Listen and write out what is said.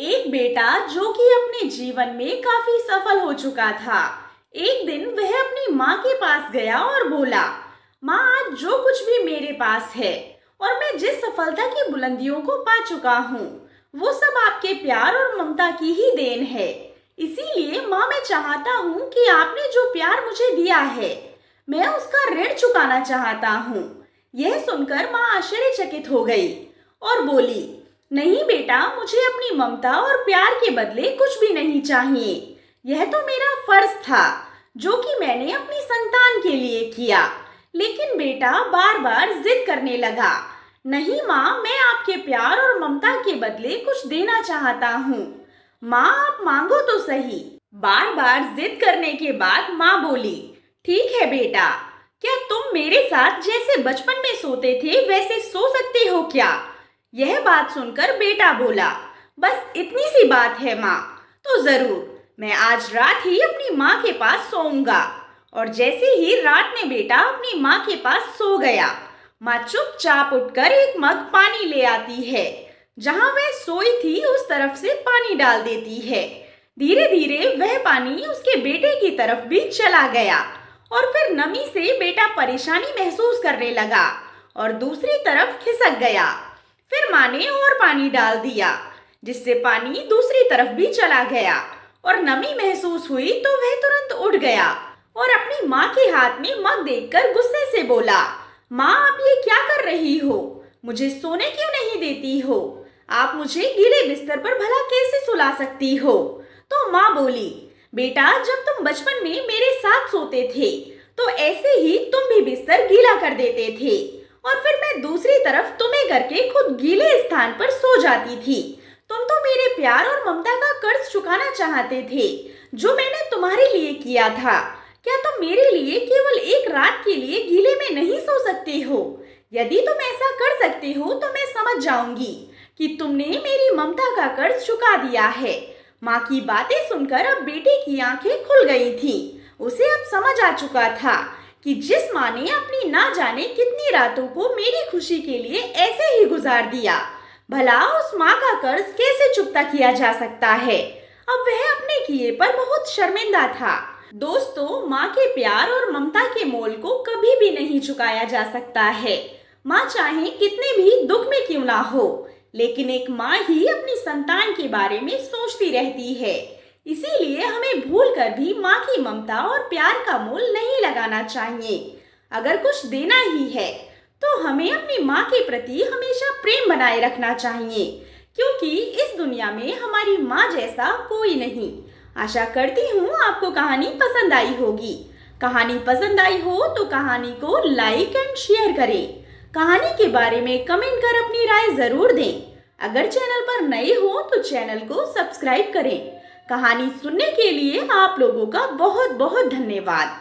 एक बेटा जो कि अपने जीवन में काफी सफल हो चुका था। एक दिन वह अपनी माँ के पास गया और बोला, माँ, आज जो कुछ भी मेरे पास है और मैं जिस सफलता की बुलंदियों को पा चुका हूँ, वो सब आपके प्यार और ममता की ही देन है। इसीलिए माँ, मैं चाहता हूँ कि आपने जो प्यार मुझे दिया है, मैं उसका ऋण चुकाना चाहता हूँ। यह सुनकर माँ आश्चर्यचकित हो गई और बोली, नहीं बेटा, मुझे अपनी ममता और प्यार के बदले कुछ भी नहीं चाहिए। यह तो मेरा फर्ज था जो कि मैंने अपनी संतान के लिए किया। लेकिन बेटा बार बार जिद करने लगा। नहीं माँ, मैं आपके प्यार और ममता के बदले कुछ देना चाहता हूँ। माँ, आप मांगो तो सही। बार बार जिद करने के बाद माँ बोली, ठीक है बेटा, क्या तुम मेरे साथ जैसे बचपन में सोते थे वैसे सो सकते हो क्या? यह बात सुनकर बेटा बोला, बस इतनी सी बात है माँ, तो जरूर मैं आज रात ही अपनी माँ के पास सोऊंगा। और जैसे ही रात में बेटा अपनी माँ के पास सो गया, माँ चुपचाप उठकर एक मग पानी ले आती है। जहाँ वह सोई थी उस तरफ से पानी डाल देती है। धीरे धीरे वह पानी उसके बेटे की तरफ भी चला गया और फिर नमी से बेटा परेशानी महसूस करने लगा और दूसरी तरफ खिसक गया। फिर माँ ने और पानी डाल दिया, जिससे पानी दूसरी तरफ भी चला गया और नमी महसूस हुई तो वह तुरंत उठ गया और अपनी माँ के हाथ में मग देखकर गुस्से से बोला, माँ, आप ये क्या कर रही हो? मुझे सोने क्यों नहीं देती हो? आप मुझे गीले बिस्तर पर भला कैसे सुला सकती हो? तो माँ बोली, बेटा, जब तुम बचपन में मेरे साथ सोते थे तो ऐसे ही तुम भी बिस्तर गीला कर देते थे और फिर मैं दूसरी तरफ तुम्हें करके खुद गीले स्थान पर सो जाती थी। तुम तो मेरे प्यार और ममता का कर्ज चुकाना चाहते थे जो मैंने तुम्हारे लिए किया था। क्या तुम मेरे लिए केवल एक रात के लिए गीले में नहीं सो सकते हो? यदि तुम ऐसा कर सकते हो तो मैं समझ जाऊंगी कि तुमने मेरी ममता का कर्ज चुका दिया है। माँ की बातें सुनकर अब बेटे की आंखें खुल गई थी। उसे अब समझ आ चुका था कि जिस माँ ने अपनी ना जाने कितनी रातों को मेरी खुशी के लिए ऐसे ही गुजार दिया, भला उस माँ का कर्ज कैसे चुकता किया जा सकता है। अब वह अपने किए पर बहुत शर्मिंदा था। दोस्तों, माँ के प्यार और ममता के मोल को कभी भी नहीं चुकाया जा सकता है। माँ चाहे कितने भी दुख में क्यों ना हो, लेकिन एक माँ ही अपनी संतान के बारे में सोचती रहती है। इसीलिए हमें भूल कर भी माँ की ममता और प्यार का मोल नहीं लगाना चाहिए। अगर कुछ देना ही है तो हमें अपनी माँ के प्रति हमेशा प्रेम बनाए रखना चाहिए, क्योंकि इस दुनिया में हमारी माँ जैसा कोई नहीं। आशा करती हूँ आपको कहानी पसंद आई होगी। कहानी पसंद आई हो तो कहानी को लाइक एंड शेयर करें। कहानी के बारे में कमेंट कर अपनी राय जरूर दें। अगर चैनल पर नए हो तो चैनल को सब्सक्राइब करें। कहानी सुनने के लिए आप लोगों का बहुत बहुत धन्यवाद।